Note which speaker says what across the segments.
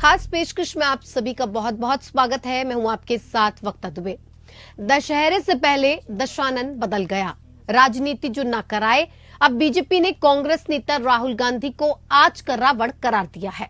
Speaker 1: खास पेशकश में आप सभी का बहुत बहुत स्वागत है। मैं हूं आपके साथ वक्ता दुबे। दशहरे से पहले दशानन बदल गया, राजनीति जो ना कराए, अब बीजेपी ने कांग्रेस नेता राहुल गांधी को आज का रावण करार दिया है।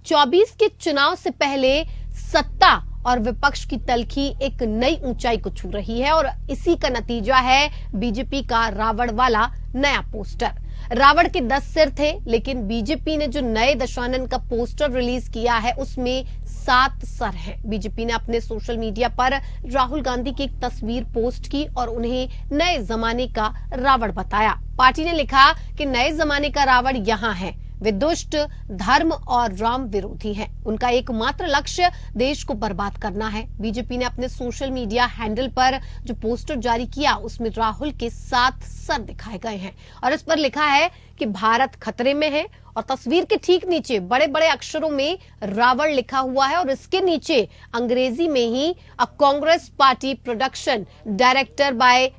Speaker 1: 24 के चुनाव से पहले सत्ता और विपक्ष की तलखी एक नई ऊंचाई को छू रही है और इसी का नतीजा है बीजेपी का रावण वाला नया पोस्टर। रावण के 10 सिर थे, लेकिन बीजेपी ने जो नए दशानन का पोस्टर रिलीज किया है उसमें 7 सर हैं। बीजेपी ने अपने सोशल मीडिया पर राहुल गांधी की एक तस्वीर पोस्ट की और उन्हें नए जमाने का रावण बताया। पार्टी ने लिखा कि नए जमाने का रावण यहां है, वे दुष्ट, धर्म और राम विरोधी हैं। उनका एकमात्र लक्ष्य देश को बर्बाद करना है। बीजेपी ने अपने सोशल मीडिया हैंडल पर जो पोस्टर जारी किया उसमें राहुल के 7 सर दिखाए गए हैं और इस पर लिखा है कि भारत खतरे में है और तस्वीर के ठीक नीचे बड़े बड़े अक्षरों में रावण लिखा हुआ है और इसके नीचे अंग्रेजी में ही a Congress party production director by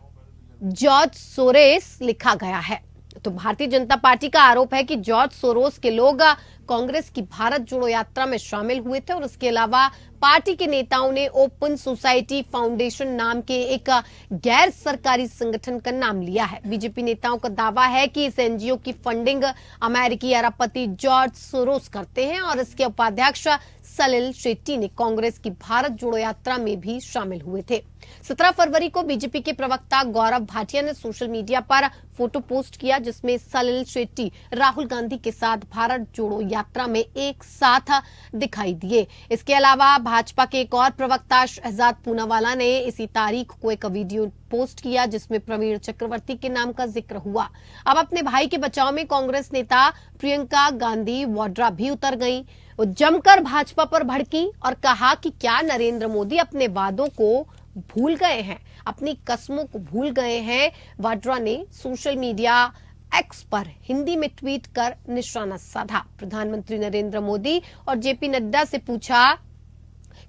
Speaker 1: George Soros लिखा गया है। तो भारतीय जनता पार्टी का आरोप है कि जॉर्ज सोरोस के लोग कांग्रेस की भारत जोड़ो यात्रा में शामिल हुए थे और इसके अलावा पार्टी के नेताओं ने ओपन सोसाइटी फाउंडेशन नाम के एक गैर सरकारी संगठन का नाम लिया है। बीजेपी नेताओं का दावा है कि इस एनजीओ की फंडिंग अमेरिकी अरबपति जॉर्ज सोरोस करते हैं और इसके उपाध्यक्ष सलिल शेट्टी ने कांग्रेस की भारत जोड़ो यात्रा में भी शामिल हुए थे। 17 फरवरी को बीजेपी के प्रवक्ता गौरव भाटिया ने सोशल मीडिया पर फोटो पोस्ट किया जिसमें सलिल शेट्टी राहुल गांधी के साथ भारत जोड़ो यात्रा में एक साथ दिखाई दिए। इसके अलावा भाजपा के एक और प्रवक्ता शहजाद पूनावाला ने इसी तारीख को एक वीडियो पोस्ट किया जिसमें प्रवीण चक्रवर्ती के नाम का जिक्र हुआ। अब अपने भाई के बचाव में कांग्रेस नेता प्रियंका गांधी वाड्रा भी उतर गई। वो जमकर भाजपा पर भड़की और कहा कि क्या नरेंद्र मोदी अपने वादों को भूल गए हैं, अपनी कस्मों को भूल गए हैं। वाड्रा ने सोशल मीडिया एक्स पर हिंदी में ट्वीट कर निशाना साधा। प्रधानमंत्री नरेंद्र मोदी और जेपी नड्डा से पूछा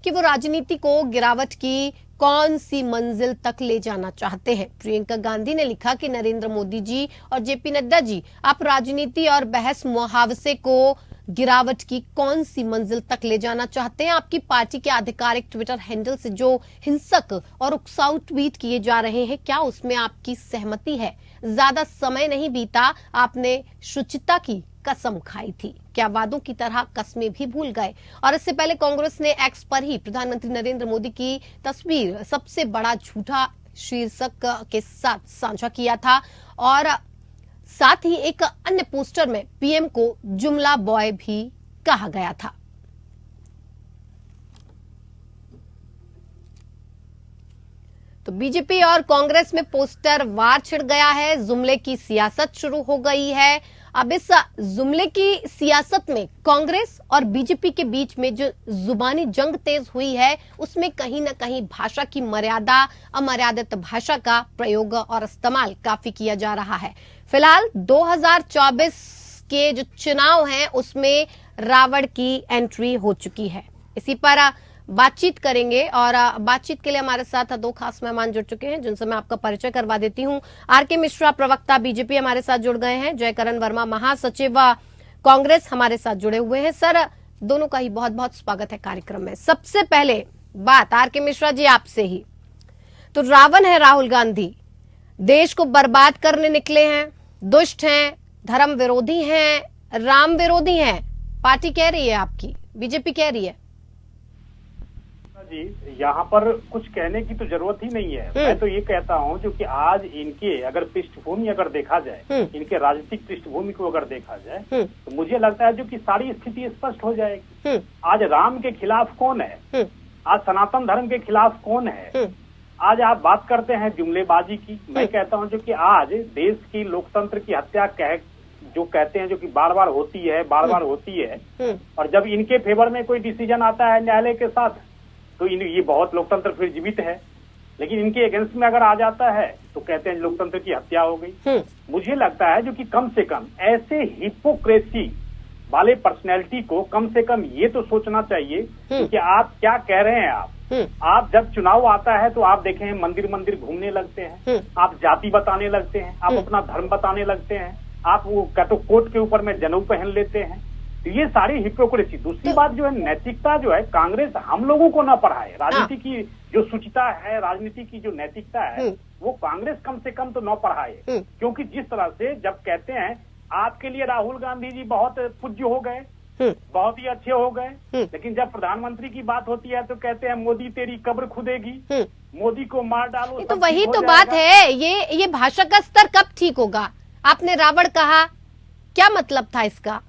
Speaker 1: कि वो राजनीति को गिरावट की कौन सी मंजिल तक ले जाना चाहते हैं। प्रियंका गांधी ने लिखा कि नरेंद्र मोदी जी और जेपी नड्डा जी, आप राजनीति और बहस मुहावजे को गिरावट की कौन सी मंजिल तक ले जाना चाहते हैं। आपकी पार्टी के आधिकारिक ट्विटर हैंडल से जो हिंसक और उकसाऊ ट्वीट किए जा रहे हैं, क्या उसमें आपकी सहमति है? ज्यादा समय नहीं बीता, आपने शुचिता की कसम खाई थी, क्या वादों की तरह कस्में भी भूल गए? और इससे पहले कांग्रेस ने एक्स पर ही प्रधानमंत्री नरेंद्र मोदी की तस्वीर सबसे बड़ा झूठा शीर्षक के साथ साझा किया था और साथ ही एक अन्य पोस्टर में पीएम को जुमला बॉय भी कहा गया था। तो बीजेपी और कांग्रेस में पोस्टर वार छिड़ गया है, जुमले की सियासत शुरू हो गई है। अब इस जुमले की सियासत में कांग्रेस और बीजेपी के बीच में जो जुबानी जंग तेज हुई है उसमें कहीं न कहीं भाषा की मर्यादा, अमर्यादित भाषा का प्रयोग और इस्तेमाल काफी किया जा रहा है। फिलहाल 2024 के जो चुनाव हैं उसमें रावण की एंट्री हो चुकी है। इसी पर बातचीत करेंगे और बातचीत के लिए हमारे साथ 2 खास मेहमान जुड़ चुके हैं जिनसे मैं आपका परिचय करवा देती हूं। आरके मिश्रा प्रवक्ता बीजेपी हमारे साथ जुड़ गए हैं, जयकरण वर्मा महासचिव कांग्रेस हमारे साथ जुड़े हुए हैं। सर, दोनों का ही बहुत बहुत स्वागत है कार्यक्रम में। सबसे पहले बात आरके मिश्रा जी आपसे ही, तो रावण है राहुल गांधी, देश को बर्बाद करने निकले हैं, दुष्ट हैं, धर्म विरोधी हैं, राम विरोधी हैं, पार्टी कह रही है, आपकी बीजेपी कह रही है।
Speaker 2: जी, यहाँ पर कुछ कहने की तो जरूरत ही नहीं है। मैं तो ये कहता हूँ जो कि आज इनके अगर पृष्ठभूमि अगर देखा जाए, इनके राजनीतिक पृष्ठभूमि को अगर देखा जाए तो मुझे लगता है जो कि सारी स्थिति स्पष्ट हो जाएगी। आज राम के खिलाफ कौन है, आज सनातन धर्म के खिलाफ कौन है, आज आप बात करते हैं जुमलेबाजी की। मैं कहता हूँ जो कि आज देश की लोकतंत्र की हत्या जो कहते हैं जो कि बार बार होती है और जब इनके फेवर में कोई डिसीजन आता है न्यायालय के साथ तो ये बहुत लोकतंत्र फिर जीवित है, लेकिन इनके अगेंस्ट में अगर आ जाता है तो कहते हैं लोकतंत्र की हत्या हो गई। मुझे लगता है जो कि कम से कम ऐसे हिपोक्रेसी वाले पर्सनैलिटी को कम से कम ये तो सोचना चाहिए कि आप क्या कह रहे हैं। आप जब चुनाव आता है तो आप देखें मंदिर मंदिर घूमने लगते हैं, आप जाति बताने लगते हैं, आप अपना धर्म बताने लगते हैं, आप वो क्या तो कोट के ऊपर में जनेऊ पहन लेते हैं। तो ये सारी हिपोक्रेसी। दूसरी बात जो है, नैतिकता जो है, कांग्रेस हम लोगों को ना पढ़ाए। राजनीति की जो शुचिता है, राजनीति की जो नैतिकता है, वो कांग्रेस कम से कम तो न पढ़ाए। क्योंकि जिस तरह से जब कहते हैं आपके लिए राहुल गांधी जी बहुत पूज्य हो गए, बहुत ही अच्छे हो गए, लेकिन जब प्रधानमंत्री की बात होती है तो कहते हैं मोदी तेरी कब्र खुदेगी, मोदी को मार डालो।
Speaker 1: तो वही तो बात है, ये भाषा का स्तर कब ठीक होगा? आपने रावण कहा, क्या मतलब था इसका?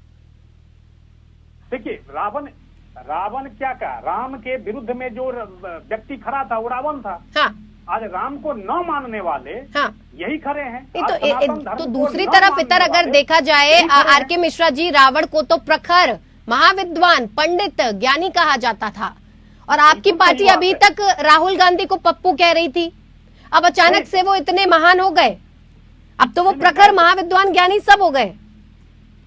Speaker 2: देखिए, रावण क्या कहा? राम के विरुद्ध में जो व्यक्ति खड़ा था वो रावण था।
Speaker 1: हाँ।
Speaker 2: आज राम को न मानने वाले
Speaker 1: हाँ।
Speaker 2: यही खड़े हैं।
Speaker 1: तो दूसरी तरफ इधर अगर देखा जाए, आर के मिश्रा जी, रावण को तो प्रखर, महाविद्वान, पंडित, ज्ञानी कहा जाता था, और आपकी पार्टी अभी तक राहुल गांधी को पप्पू कह रही थी। अब अचानक से वो इतने महान हो गए, अब तो वो प्रखर, महाविद्वान, ज्ञानी सब हो गए।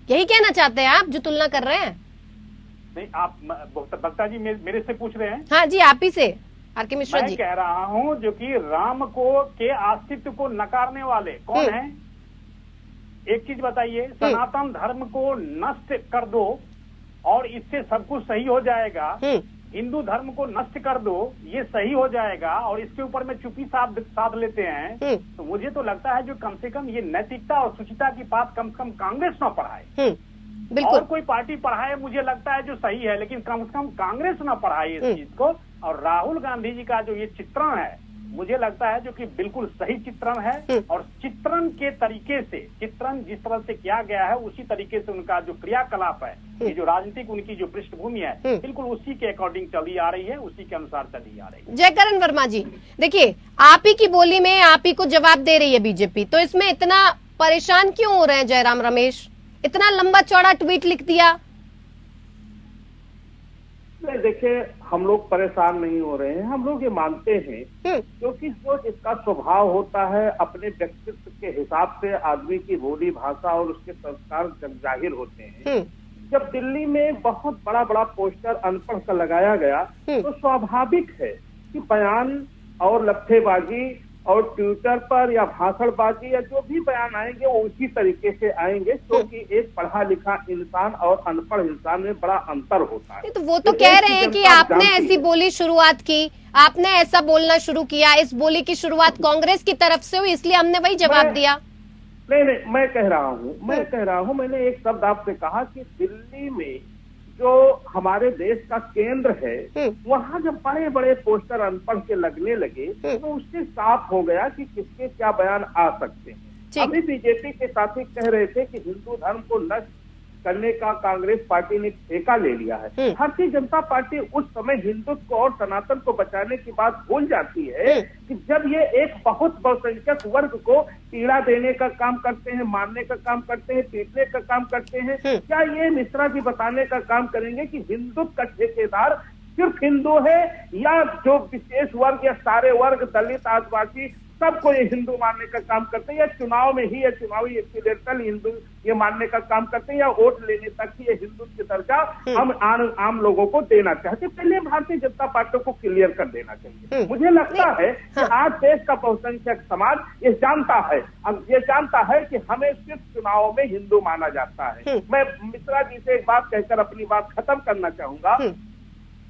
Speaker 1: यही कहना चाहते हैं आप जो तुलना कर रहे हैं?
Speaker 2: नहीं, आप वक्ता जी मेरे से पूछ रहे हैं?
Speaker 1: हाँ जी, आप ही से, आर के मिश्रा जी।
Speaker 2: मैं कह रहा हूँ जो कि राम को के अस्तित्व को नकारने वाले कौन हैं? एक चीज बताइए, सनातन धर्म को नष्ट कर दो और इससे सब कुछ सही हो जाएगा। हिंदू धर्म को नष्ट कर दो, ये सही हो जाएगा, और इसके ऊपर में चुप्पी साध लेते हैं। तो मुझे तो लगता है जो कम से कम ये नैतिकता और शुचिता की बात कम से कम कांग्रेस न पढ़ाए।
Speaker 1: बिल्कुल।
Speaker 2: और कोई पार्टी पढ़ाए मुझे लगता है जो सही है, लेकिन कम से कम कांग्रेस न पढ़ाए इस चीज को। और राहुल गांधी जी का जो ये चित्रण है, मुझे लगता है जो कि बिल्कुल सही चित्रण है, और चित्रण के तरीके से, चित्रण जिस तरह से किया गया है उसी तरीके से उनका जो क्रियाकलाप है, ये जो राजनीतिक उनकी जो पृष्ठभूमि है, बिल्कुल उसी के अकॉर्डिंग चली आ रही है, उसी के अनुसार चली आ रही है।
Speaker 1: जयकरण वर्मा जी, देखिए, आप ही की बोली में आप ही को जवाब दे रही है बीजेपी, तो इसमें इतना परेशान क्यों हो रहे हैं जयराम रमेश? इतना लंबा चौड़ा ट्वीट लिख दिया।
Speaker 3: नहीं, देखिए, हम लोग परेशान नहीं हो रहे हैं, हम लोग ये मानते हैं क्योंकि जो जिसका स्वभाव होता है, अपने व्यक्तित्व के हिसाब से आदमी की बोली भाषा और उसके संस्कार जब जाहिर होते हैं। जब दिल्ली में बहुत बड़ा बड़ा पोस्टर अनपढ़ का लगाया गया, तो स्वाभाविक है कि बयान और लट्ठेबाजी और ट्विटर पर या भाषणबाजी या जो भी बयान आएंगे वो उसी तरीके से आएंगे, क्योंकि एक पढ़ा लिखा इंसान और अनपढ़ इंसान में बड़ा अंतर होता है।
Speaker 1: तो वो तो कह रहे हैं कि आपने ऐसी बोली शुरुआत की, आपने ऐसा बोलना शुरू किया, इस बोली की शुरुआत कांग्रेस की तरफ से हुई, इसलिए हमने वही जवाब दिया।
Speaker 3: नहीं, मैं कह रहा हूँ, मैंने एक शब्द आपसे कहा कि दिल्ली में जो हमारे देश का केंद्र है, वहाँ जब बड़े बड़े पोस्टर अनपढ़ के लगने लगे, तो उससे साफ हो गया कि किसके क्या बयान आ सकते हैं। अभी बीजेपी के साथी कह रहे थे कि हिंदू धर्म को नष्ट करने का कांग्रेस पार्टी ने ठेका ले लिया है। भारतीय जनता पार्टी उस समय हिंदुत्व और सनातन को बचाने की बात भूल जाती है कि जब ये एक बहुत बहुसंख्यक वर्ग को पीड़ा देने का काम करते हैं, मारने का काम करते हैं, पीटने का काम करते हैं, क्या ये मिश्रा जी बताने का काम करेंगे कि हिंदुत्व का ठेकेदार सिर्फ हिंदू है, या जो विशेष वर्ग या सारे वर्ग, दलित, आदिवासी, सबको ये हिंदू मानने का काम करते हैं, या चुनाव में ही या चुनावी एक्सीडेंटल हिंदू ये मानने का काम करते हैं, या वोट लेने तक ही ये हिंदू की दर्जा हम आम लोगों को देना चाहते हैं? पहले भारतीय जनता पार्टी को क्लियर कर देना चाहिए। मुझे लगता है कि आज देश का बहुसंख्यक समाज ये जानता है, अब ये जानता है कि हमें सिर्फ चुनाव में हिंदू माना जाता है। मैं मिश्रा जी से एक बात कहकर अपनी बात खत्म करना चाहूंगा।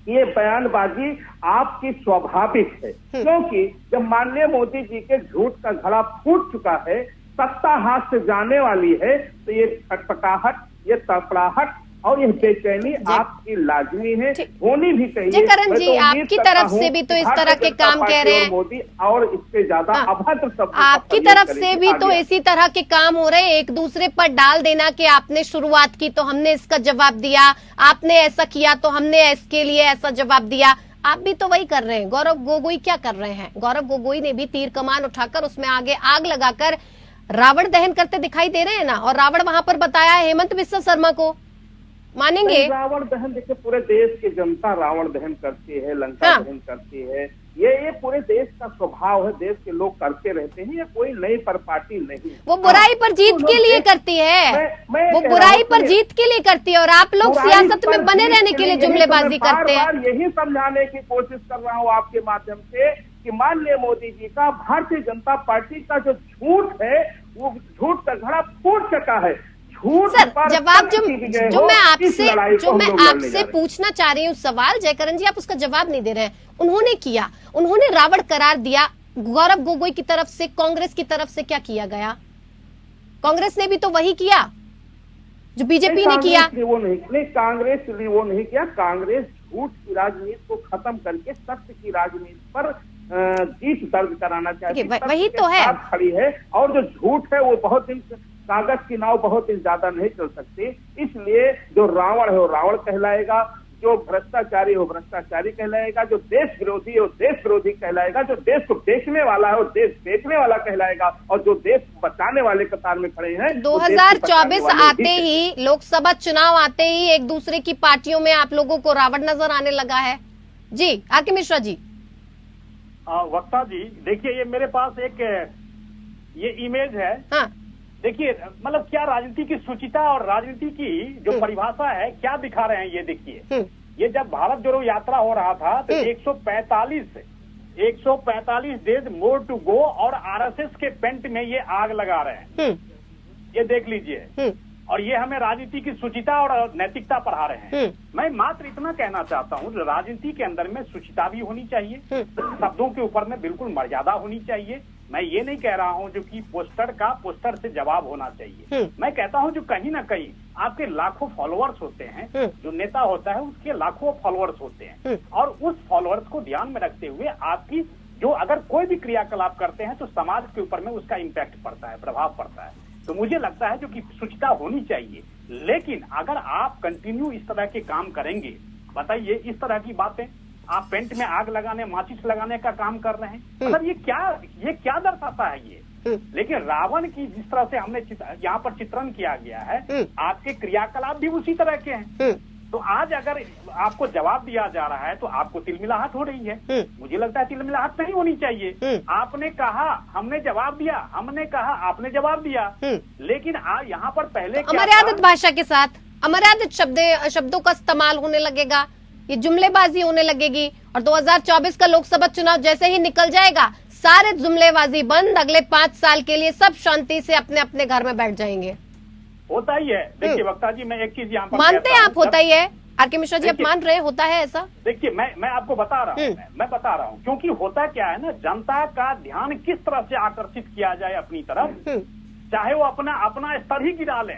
Speaker 3: ये बयानबाजी आपकी स्वाभाविक है, क्योंकि जब माननीय मोदी जी के झूठ का घड़ा फूट चुका है, सत्ता हाथ से जाने वाली है, तो ये छटपटाहट, ये तड़पड़ाहट और ये बेचैनी आपकी लाजमी है, होनी भी चाहिए।
Speaker 1: जयकरण जी, आपकी तरफ से भी तो इस तरह के काम कह रहे हैं,
Speaker 3: मोदी और इससे ज्यादा अभद्र शब्द
Speaker 1: आपकी तरफ से भी तो इसी तरह के काम हो रहे हैं, एक दूसरे पर डाल देना कि आपने शुरुआत की तो हमने इसका जवाब दिया, आपने ऐसा किया तो हमने इसके लिए ऐसा जवाब दिया। आप भी तो वही कर रहे हैं। गौरव गोगोई क्या कर रहे हैं? गौरव गोगोई ने भी तीर कमान उठाकर उसमें आगे आग लगाकर रावण दहन करते दिखाई दे रहे हैं ना, और रावण वहां पर बताया हेमंत बिस्वा शर्मा को, मानेंगे?
Speaker 3: रावण दहन देखिए, पूरे देश की जनता रावण दहन करती है, लंका दहन करती है, ये पूरे देश का स्वभाव है, देश के लोग करते रहते हैं, ये कोई नई पर पार्टी नहीं।
Speaker 1: वो बुराई पर जीत के लिए करती है, वो बुराई पर जीत के लिए करती है, और आप लोग सियासत में बने रहने के लिए जुमलेबाजी करते हैं।
Speaker 3: यही समझाने की कोशिश कर रहा हूँ आपके माध्यम से कि माननीय मोदी जी का, भारतीय जनता पार्टी का जो झूठ है, वो झूठ का घड़ा फूट चुका है। झूठ
Speaker 1: सर
Speaker 3: पर
Speaker 1: जवाब
Speaker 3: सत्य की विजय हो, इस लड़ाई को हम लोग लड़ने जा रहे हैं।
Speaker 1: पूछना चाह रही हूँ सवाल, जयकरण जी आप उसका जवाब नहीं दे रहे हैं। उन्होंने किया, उन्होंने रावण करार दिया। गौरव गोगोई की तरफ से, कांग्रेस की तरफ से क्या किया गया? कांग्रेस ने भी तो वही किया जो बीजेपी ने किया।
Speaker 3: वो नहीं, कांग्रेस ने वो नहीं किया। कांग्रेस झूठ की राजनीति को खत्म करके सत्य की राजनीति पर जीत दर्ज कराना चाहती है,
Speaker 1: वही तो है
Speaker 3: खड़ी है। और जो झूठ है वो बहुत दिन, कागज की नाव बहुत दिन ज्यादा नहीं चल सकती। इसलिए जो रावण है वो रावण कहलाएगा, जो भ्रष्टाचारी हो भ्रष्टाचारी कहलाएगा, जो देश विरोधी है वो देश विरोधी कहलाएगा, जो देश को बेचने वाला है वो देश बेचने वाला कहलाएगा, और जो देश बचाने वाले कतार में खड़े हैं
Speaker 1: 2024 आते ही, लोकसभा चुनाव आते ही एक दूसरे की पार्टियों में आप लोगों को रावण नजर आने लगा है। जी आर.के. मिश्रा जी।
Speaker 2: वक्ता जी देखिए, ये मेरे पास एक ये इमेज है।
Speaker 1: हाँ।
Speaker 2: देखिए मतलब क्या राजनीति की सुचिता और राजनीति की जो परिभाषा है क्या दिखा रहे हैं ये देखिए। ये जब भारत जोड़ो यात्रा हो रहा था तो 145 डेज मोर टू गो और आरएसएस के पेंट में ये आग लगा रहे हैं। ये देख लीजिए, और ये हमें राजनीति की सुचिता और नैतिकता पढ़ा रहे हैं। मैं मात्र इतना कहना चाहता हूँ, राजनीति के अंदर में सुचिता भी होनी चाहिए, शब्दों के ऊपर में बिल्कुल मर्यादा होनी चाहिए। मैं ये नहीं कह रहा हूँ जो कि पोस्टर से जवाब होना चाहिए। मैं कहता हूँ जो कहीं ना कहीं आपके लाखों फॉलोअर्स होते हैं, जो नेता होता है उसके लाखों फॉलोअर्स होते हैं, और उस फॉलोअर्स को ध्यान में रखते हुए आपकी जो अगर कोई भी क्रियाकलाप करते हैं तो समाज के ऊपर में उसका इम्पैक्ट पड़ता है, प्रभाव पड़ता है। तो मुझे लगता है जो कि सुचिता होनी चाहिए, लेकिन अगर आप कंटिन्यू इस तरह के काम करेंगे, बताइए इस तरह की बातें, आप पेंट में आग लगाने, माचिस लगाने का काम कर रहे हैं, मतलब ये क्या दर्शाता है ये। लेकिन रावण की जिस तरह से हमने यहाँ पर चित्रण किया गया है, आपके क्रियाकलाप भी उसी तरह के हैं। तो आज अगर आपको जवाब दिया जा रहा है तो आपको तिलमिलाहट हो रही है। मुझे लगता है तिलमिलाहट नहीं होनी चाहिए। आपने कहा हमने जवाब दिया, हमने कहा आपने जवाब दिया, लेकिन यहाँ पर पहले
Speaker 1: अमर्यादित भाषा के साथ अमर्यादित शब्दों का इस्तेमाल होने लगेगा, ये जुमलेबाजी होने लगेगी, और 2024 का लोकसभा चुनाव जैसे ही निकल जाएगा सारे जुमलेबाजी बंद, अगले 5 साल के लिए सब शांति से अपने अपने घर में बैठ जाएंगे।
Speaker 2: होता ही है। देखिए वक्ता जी, मैं एक चीज यहाँ पर
Speaker 1: मानते हैं आप, होता ही है। आर.के. मिश्रा जी आप मान रहे हैं होता है ऐसा?
Speaker 2: देखिए मैं आपको बता रहा हूँ, मैं बता रहा हूँ, क्योंकि होता क्या है ना, जनता का ध्यान किस तरह से आकर्षित किया जाए अपनी तरफ, चाहे वो अपना स्तर ही गिरा लें।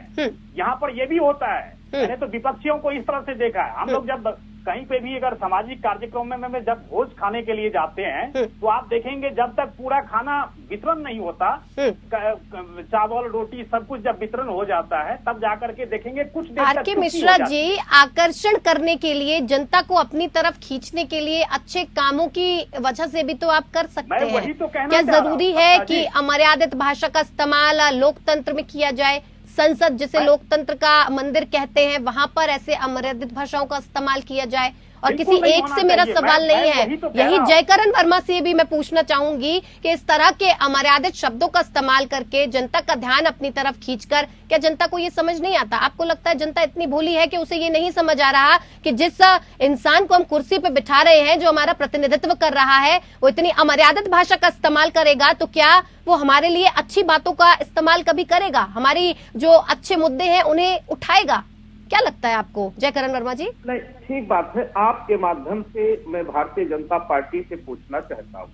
Speaker 2: यहाँ पर ये भी होता है, मैंने तो विपक्षियों को इस तरह से देखा है। हम लोग जब कहीं पे भी अगर सामाजिक कार्यक्रम में जब भोज खाने के लिए जाते हैं तो आप देखेंगे जब तक पूरा खाना वितरण नहीं होता, चावल रोटी सब कुछ जब वितरण हो जाता है तब जाकर के देखेंगे कुछ देर तक।
Speaker 1: आर.के. मिश्रा जी, आकर्षण करने के लिए, जनता को अपनी तरफ खींचने के लिए अच्छे कामों की वजह से भी तो आप कर सकते हैं।
Speaker 2: वही तो कहना
Speaker 1: क्या जरूरी है कि अमर्यादित भाषा का इस्तेमाल लोकतंत्र में किया जाए? संसद जिसे लोकतंत्र का मंदिर कहते हैं, वहां पर ऐसे अमर्यादित भाषाओं का इस्तेमाल किया जाए? और किसी एक से मेरा सवाल नहीं है, यही जयकरण वर्मा से भी मैं पूछना चाहूंगी कि इस तरह के अमर्यादित शब्दों का इस्तेमाल करके जनता का ध्यान अपनी तरफ खींचकर, क्या जनता को ये समझ नहीं आता? आपको लगता है जनता इतनी भोली है कि उसे ये नहीं समझ आ रहा कि जिस इंसान को हम कुर्सी पे बिठा रहे हैं, जो हमारा प्रतिनिधित्व कर रहा है, वो इतनी अमर्यादित भाषा का इस्तेमाल करेगा तो क्या वो हमारे लिए अच्छी बातों का इस्तेमाल कभी करेगा? हमारी जो अच्छे मुद्दे हैं उन्हें उठाएगा? क्या लगता है आपको जयकरण वर्मा जी?
Speaker 3: नहीं, ठीक बात है। आपके माध्यम से मैं भारतीय जनता पार्टी से पूछना चाहता हूँ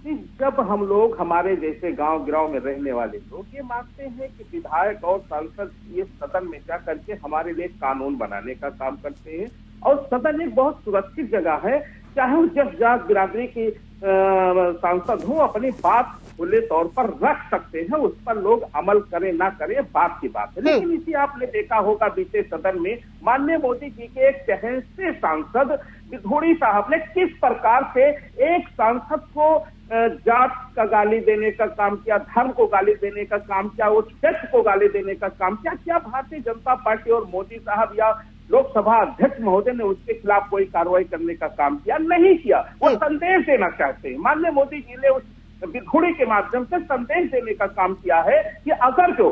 Speaker 3: कि जब हम लोग, हमारे जैसे गांव गिराव में रहने वाले लोग ये मानते हैं कि विधायक और सांसद ये सदन में जा करके हमारे लिए कानून बनाने का काम करते हैं, और सदन एक बहुत सुरक्षित जगह है, चाहे वो जिस जात बिरादरी की सांसद हो, अपनी बात खुले तौर पर रख सकते हैं, उस पर लोग अमल करें ना करें बात की बात है। लेकिन इसी आपने देखा होगा बीते सदन में माननीय मोदी जी के एक चहेते से सांसद विधोड़ी साहब ने किस प्रकार से एक सांसद को जात का गाली देने का काम किया, धर्म को गाली देने का काम किया, वो क्षेत्र को गाली देने का काम किया। क्या भारतीय जनता पार्टी और मोदी साहब या लोकसभा अध्यक्ष महोदय ने उसके खिलाफ कोई कार्रवाई करने का काम किया? नहीं किया। वो संदेश देना चाहते हैं। माननीय मोदी जी ने उस विधोड़ी के माध्यम से संदेश देने का काम किया है कि अगर जो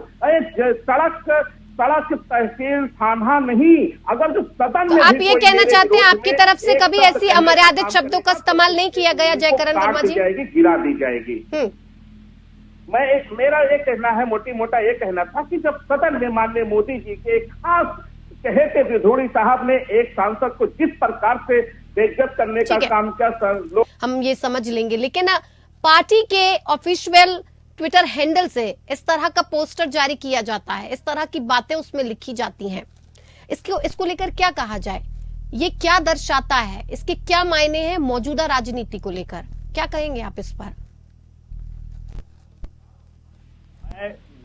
Speaker 3: सड़क तहसील थाना नहीं, अगर जो सदन में
Speaker 1: आप ये कहना चाहते हैं आपकी तरफ से कभी ऐसी अमर्यादित शब्दों का इस्तेमाल नहीं किया गया जयकरण वर्मा जी?
Speaker 3: गिरा दी जाएगी। मेरा ये कहना है, मोटी मोटा ये कहना था कि जब सदन में माननीय मोदी जी के खास कहे थे धूड़ी साहब ने एक सांसद को जिस प्रकार से बेइज्जत करने का काम किया, लोग
Speaker 1: हम ये समझ लेंगे, लेकिन पार्टी के ऑफिशियल ट्विटर हैंडल से इस तरह का पोस्टर जारी किया जाता है, इस तरह की बातें उसमें लिखी जाती हैं, इसको लेकर क्या कहा जाए? ये क्या दर्शाता है? इसके क्या मायने हैं मौजूदा राजनीति को लेकर? क्या कहेंगे आप इस पर?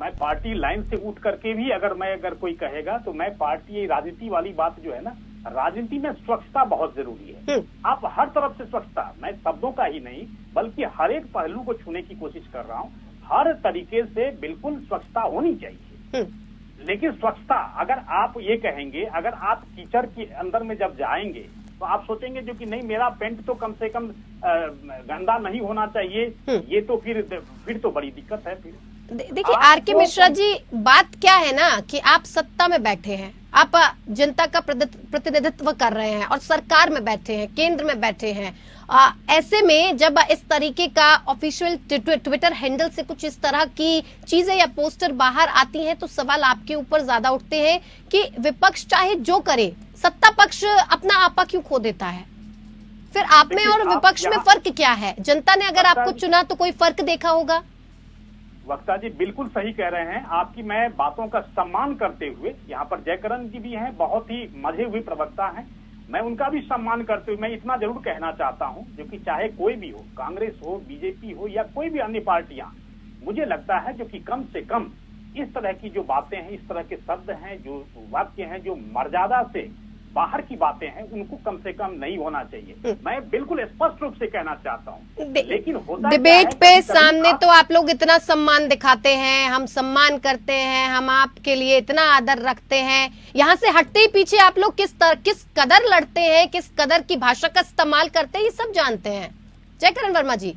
Speaker 2: मैं पार्टी लाइन से उठ करके भी अगर कोई कहेगा तो मैं पार्टी राजनीति वाली बात जो है ना, राजनीति में स्वच्छता बहुत जरूरी है। आप हर तरफ से स्वच्छता, मैं शब्दों का ही नहीं बल्कि हर एक पहलू को छूने की कोशिश कर रहा हूँ। हर तरीके से बिल्कुल स्वच्छता होनी चाहिए। लेकिन स्वच्छता अगर आप ये कहेंगे, अगर आप कीचड़ के अंदर में जब जाएंगे तो आप सोचेंगे जो कि नहीं मेरा पेंट तो कम से कम गंदा नहीं होना चाहिए, ये तो फिर तो बड़ी दिक्कत है। फिर
Speaker 1: देखिए आर.के. मिश्रा जी, बात क्या है ना कि आप सत्ता में बैठे हैं, आप जनता का प्रतिनिधित्व कर रहे हैं और सरकार में बैठे हैं, केंद्र में बैठे हैं। ऐसे में जब इस तरीके का ऑफिशियल ट्विटर हैंडल से कुछ इस तरह की चीजें या पोस्टर बाहर आती हैं तो सवाल आपके ऊपर ज्यादा उठते हैं कि विपक्ष चाहे जो करे, सत्ता पक्ष अपना आपा क्यों खो देता है? फिर आप में और विपक्ष में फर्क क्या है? जनता ने अगर आपको चुना तो कोई फर्क देखा होगा?
Speaker 2: वक्ता जी बिल्कुल सही कह रहे हैं आपकी। मैं बातों का सम्मान करते हुए, यहाँ पर जयकरण जी भी हैं, बहुत ही मजे हुए प्रवक्ता हैं, मैं उनका भी सम्मान करते हुए मैं इतना जरूर कहना चाहता हूं, जो कि चाहे कोई भी हो, कांग्रेस हो, बीजेपी हो या कोई भी अन्य पार्टियां, मुझे लगता है जो कि कम से कम इस तरह की जो बातें हैं, इस तरह के शब्द हैं, जो वाक्य हैं, जो मर्यादा से बाहर की बातें हैं, उनको कम से कम नहीं होना चाहिए। मैं बिल्कुल स्पष्ट रूप से कहना चाहता हूं। लेकिन होता
Speaker 1: डिबेट पे सामने तो आप लोग इतना सम्मान दिखाते हैं, हम सम्मान करते हैं, हम आपके लिए इतना आदर रखते हैं, यहाँ से हटते ही पीछे आप लोग किस कदर लड़ते हैं, किस कदर की भाषा का इस्तेमाल करते हैं, ये सब जानते हैं। जयकरण वर्मा जी,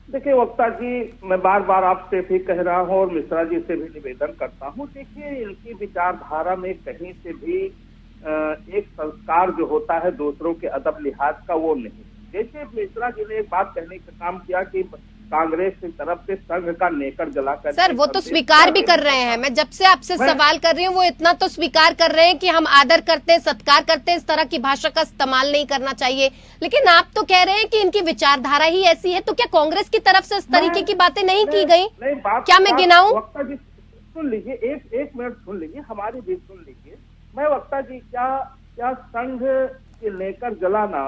Speaker 3: देखिए वक्ता जी, मैं बार बार आपसे भी कह रहा हूं और मिश्रा जी से भी निवेदन करता हूं, देखिए इनकी विचारधारा में कहीं से भी एक संस्कार जो होता है दूसरों के अदब लिहाज का, वो नहीं। जैसे मिश्रा जी ने एक बात कहने का काम किया कि कांग्रेस की तरफ से संघ का नेकर जलाकर,
Speaker 1: सर वो तो स्वीकार भी कर रहे हैं। मैं जब से आपसे सवाल कर रही हूँ वो इतना तो स्वीकार कर रहे हैं कि हम आदर करते हैं, सत्कार करते हैं, इस तरह की भाषा का इस्तेमाल नहीं करना चाहिए। लेकिन आप तो कह रहे हैं कि इनकी विचारधारा ही ऐसी है, तो क्या कांग्रेस की तरफ से इस तरीके की बातें नहीं की गई? क्या मैं गिनाऊं?
Speaker 3: वक्ता जी सुन लीजिए, एक मिनट सुन लीजिए, हमारी भी सुन लीजिए। मैं वक्ता जी, क्या संघ के लेकर जलाना,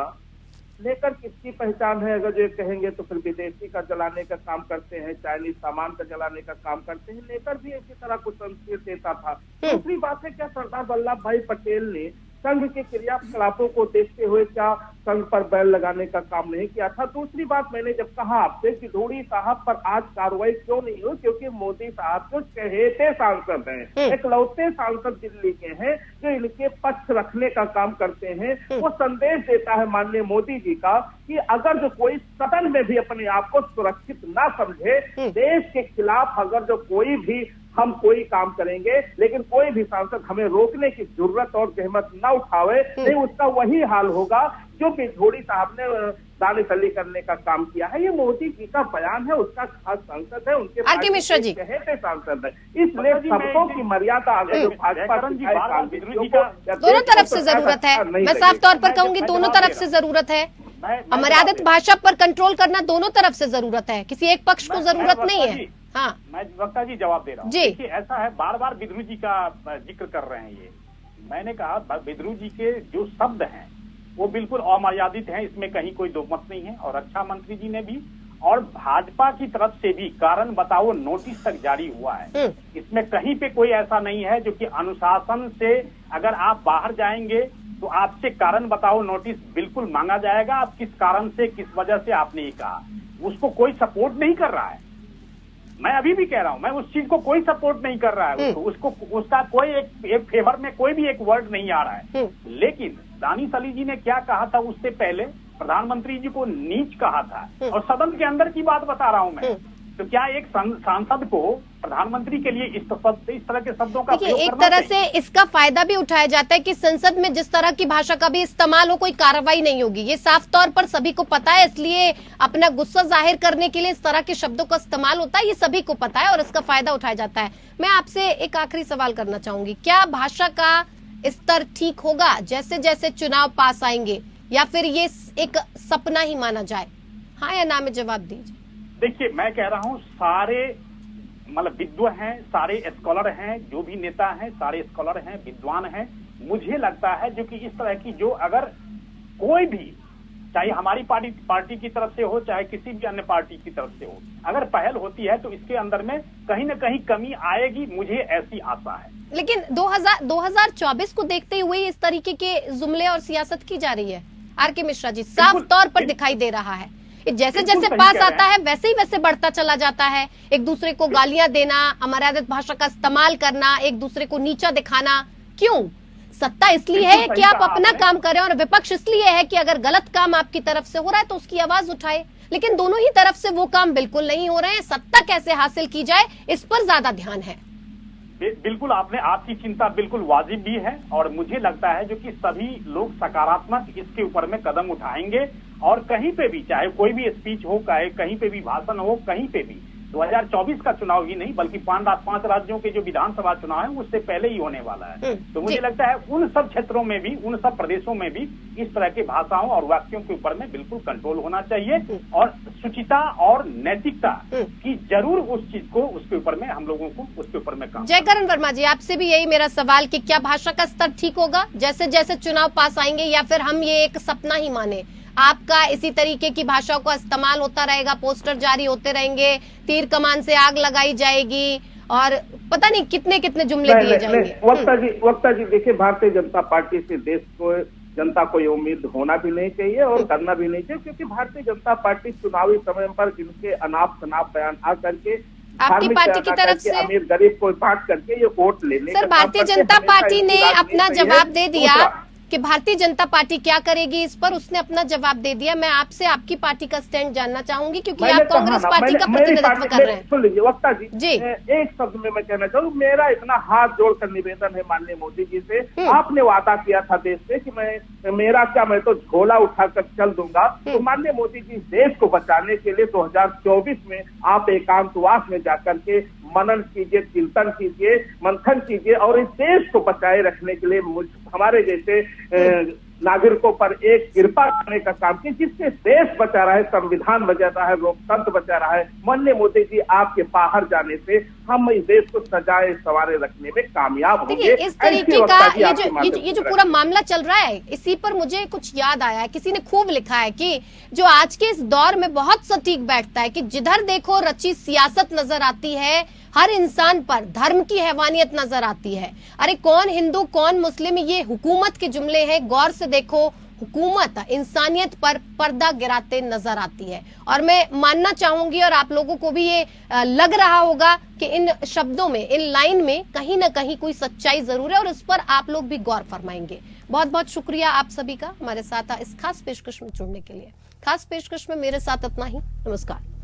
Speaker 3: लेकर किसकी पहचान है? अगर जो कहेंगे तो फिर विदेशी का जलाने का काम करते हैं, चाइनीज सामान का जलाने का काम करते हैं। लेकर भी इसी तरह कुछ संस्कृत देता था। दूसरी बात है, क्या सरदार वल्लभ भाई पटेल ने संघ के क्रियाकलापों को देखते हुए क्या संघ पर बैन लगाने का काम नहीं किया था? दूसरी बात, मैंने जब कहा आपसे कि धूड़ी साहब पर आज कार्रवाई क्यों नहीं हुई, क्योंकि मोदी साहब जो चहेते सांसद हैं, इकलौते सांसद दिल्ली के हैं जो इनके पक्ष रखने का काम करते हैं। वो संदेश देता है माननीय मोदी जी का कि अगर जो कोई सदन में भी अपने आप को सुरक्षित ना समझे, देश के खिलाफ अगर जो कोई भी हम कोई काम करेंगे, लेकिन कोई भी सांसद हमें रोकने की जरूरत और जहमत न उठावे, नहीं उसका वही हाल होगा जो कि धूड़ी साहब ने दानेतली करने का काम किया है। ये मोदी जी का बयान है, उसका खास सांसद है, उनके
Speaker 1: आर.के. मिश्रा जी
Speaker 3: कहते सांसद है, इसलिए सबको की मर्यादा आगे जो भाजपा
Speaker 1: दोनों तरफ से जरूरत है। मैं साफ तौर पर कहूंगी दोनों तरफ से जरूरत है। अमर्यादित भाषा पर कंट्रोल करना दोनों तरफ से जरूरत है, किसी एक पक्ष को जरूरत नहीं है। हाँ,
Speaker 2: मैं वक्ता जी जवाब दे रहा हूँ। देखिए ऐसा है, बार बार विद्रोह जी का जिक्र कर रहे हैं। ये मैंने कहा विद्रोह जी के जो शब्द हैं वो बिल्कुल अमर्यादित हैं, इसमें कहीं कोई दो मत नहीं है। और रक्षा मंत्री जी ने भी और भाजपा की तरफ से भी कारण बताओ नोटिस तक जारी हुआ है। इसमें कहीं पे कोई ऐसा नहीं है जो कि अनुशासन से अगर आप बाहर जाएंगे तो आपसे कारण बताओ नोटिस बिल्कुल मांगा जाएगा। आप किस कारण से, किस वजह से आपने ये कहा, उसको कोई सपोर्ट नहीं कर रहा है। मैं अभी भी कह रहा हूं, मैं उस चीज को कोई सपोर्ट नहीं कर रहा है, उसको उसका कोई एक फेवर में कोई भी एक वर्ड नहीं आ रहा है। लेकिन दानिश जी ने क्या कहा था, उससे पहले प्रधानमंत्री जी को नीच कहा था। और सदन के अंदर की बात बता रहा हूं मैं, तो क्या एक सांसद को प्रधानमंत्री के लिए इस तरह के शब्दों का
Speaker 1: देखिए,
Speaker 2: प्रयोग
Speaker 1: एक
Speaker 2: करना
Speaker 1: तरह
Speaker 2: चाहिए?
Speaker 1: से इसका फायदा भी उठाया जाता है कि संसद में जिस तरह की भाषा का भी इस्तेमाल हो, कोई कार्रवाई नहीं होगी, ये साफ तौर पर सभी को पता है। इसलिए अपना गुस्सा जाहिर करने के लिए इस तरह के शब्दों का इस्तेमाल होता है, ये सभी को पता है और इसका फायदा उठाया जाता है। मैं आपसे एक आखिरी सवाल करना चाहूंगी, क्या भाषा का स्तर ठीक होगा जैसे जैसे चुनाव पास आएंगे, या फिर ये एक सपना ही माना जाए? हाँ या ना में जवाब दीजिए।
Speaker 2: देखिए, मैं कह रहा हूँ सारे मतलब विद्वान हैं, सारे स्कॉलर हैं, जो भी नेता हैं सारे स्कॉलर हैं, विद्वान हैं। मुझे लगता है जो कि इस तरह की जो अगर कोई भी, चाहे हमारी पार्टी की तरफ से हो, चाहे किसी भी अन्य पार्टी की तरफ से हो, अगर पहल होती है तो इसके अंदर में कहीं न कहीं कमी आएगी, मुझे ऐसी आशा है।
Speaker 1: लेकिन 2024 को देखते हुए इस तरीके के जुमले और सियासत की जा रही है आर.के. मिश्रा जी, साफ तौर पर दिखाई दे रहा है। जैसे जैसे पास आता है वैसे ही वैसे बढ़ता चला जाता है। एक दूसरे को गालियां देना, अमर्यादित भाषा का इस्तेमाल करना, एक दूसरे को नीचा दिखाना। क्यों? सत्ता इसलिए है कि आप अपना काम करें और विपक्ष इसलिए है कि अगर गलत काम आपकी तरफ से हो रहा है तो उसकी आवाज उठाए। लेकिन दोनों ही तरफ से वो काम बिल्कुल नहीं हो रहे हैं। सत्ता कैसे हासिल की जाए, इस पर ज्यादा ध्यान है।
Speaker 2: बिल्कुल, आपकी चिंता बिल्कुल वाजिब भी है और मुझे लगता है जो कि सभी लोग सकारात्मक इसके ऊपर में कदम उठाएंगे और कहीं पे भी, चाहे कोई भी स्पीच हो, चाहे कहीं पे भी भाषण हो, कहीं पे भी 2024 का चुनाव ही नहीं बल्कि 5 राज्यों के जो विधानसभा चुनाव है उससे पहले ही होने वाला है। तो मुझे लगता है उन सब क्षेत्रों में भी, उन सब प्रदेशों में भी इस तरह के भाषाओं और वाक्यों के ऊपर में बिल्कुल कंट्रोल होना चाहिए और शुचिता और नैतिकता की जरूर उस चीज को, उसके ऊपर में हम लोगों को उसके ऊपर में काम।
Speaker 1: जयकरण वर्मा जी, आपसे भी यही मेरा सवाल कि क्या भाषा का स्तर ठीक होगा जैसे जैसे चुनाव पास आएंगे, या फिर हम ये एक सपना ही माने? आपका इसी तरीके की भाषाओं का इस्तेमाल होता रहेगा, पोस्टर जारी होते रहेंगे, तीर कमान से आग लगाई जाएगी और पता नहीं कितने कितने जुमले दिए जाएंगे?
Speaker 3: वक्ता जी देखिए, भारतीय जनता पार्टी से देश को, जनता को ये उम्मीद होना भी नहीं चाहिए और करना भी नहीं चाहिए, क्योंकि भारतीय जनता पार्टी चुनावी समय पर जिनके अनाप शनाप बयान आ करके,
Speaker 1: आपकी पार्टी की तरफ से
Speaker 3: अमीर गरीब को बांट करके ये वोट लेने,
Speaker 1: सर भारतीय जनता पार्टी ने अपना जवाब दे दिया कि भारतीय जनता पार्टी क्या करेगी इस पर, उसने अपना जवाब दे दिया। मैं आपसे आपकी पार्टी का स्टैंड जानना चाहूंगी, क्योंकि आप कांग्रेस पार्टी का प्रतिनिधित्व कर रहे हैं।
Speaker 3: सुन लीजिए वक्ता जी, एक शब्द में मैं कहना चाहूँ, मेरा इतना हाथ जोड़कर निवेदन है माननीय मोदी जी से, आपने वादा किया था देश से कि मैं तो झोला उठाकर चल दूंगा। तो माननीय मोदी जी, देश को बचाने के लिए 2024 में आप एकांतवास में जाकर के मनन कीजिए, चिंतन कीजिए, मंथन कीजिए और इस देश को बचाए रखने के लिए हमारे जैसे नागरिकों पर एक कृपा करने का काम किया, जिससे देश बचा रहा है, संविधान बचा रहा है, लोकतंत्र बचा रहा है। माननीय मोदी जी, आपके बाहर जाने से हम इस देश को सजाए संवारे रखने में कामयाब होंगे।
Speaker 1: इस तरीके का ये जो पूरा मामला चल रहा है, इसी पर मुझे कुछ याद आया है, किसी ने खूब लिखा है कि जो आज के इस दौर में बहुत सटीक बैठता है कि जिधर देखो रची सियासत नजर आती है, हर इंसान पर धर्म की हैवानियत नजर आती है। अरे कौन हिंदू कौन मुस्लिम, ये हुकूमत के जुमले हैं। गौर से देखो, हुकूमत इंसानियत पर पर्दा गिराते नजर आती है। और मैं मानना चाहूंगी और आप लोगों को भी ये लग रहा होगा कि इन शब्दों में, इन लाइन में कहीं ना कहीं कोई सच्चाई जरूर है और उस पर आप लोग भी गौर फरमाएंगे। बहुत बहुत शुक्रिया आप सभी का हमारे साथ इस खास पेशकश में जुड़ने के लिए। खास पेशकश में मेरे साथ इतना ही। नमस्कार।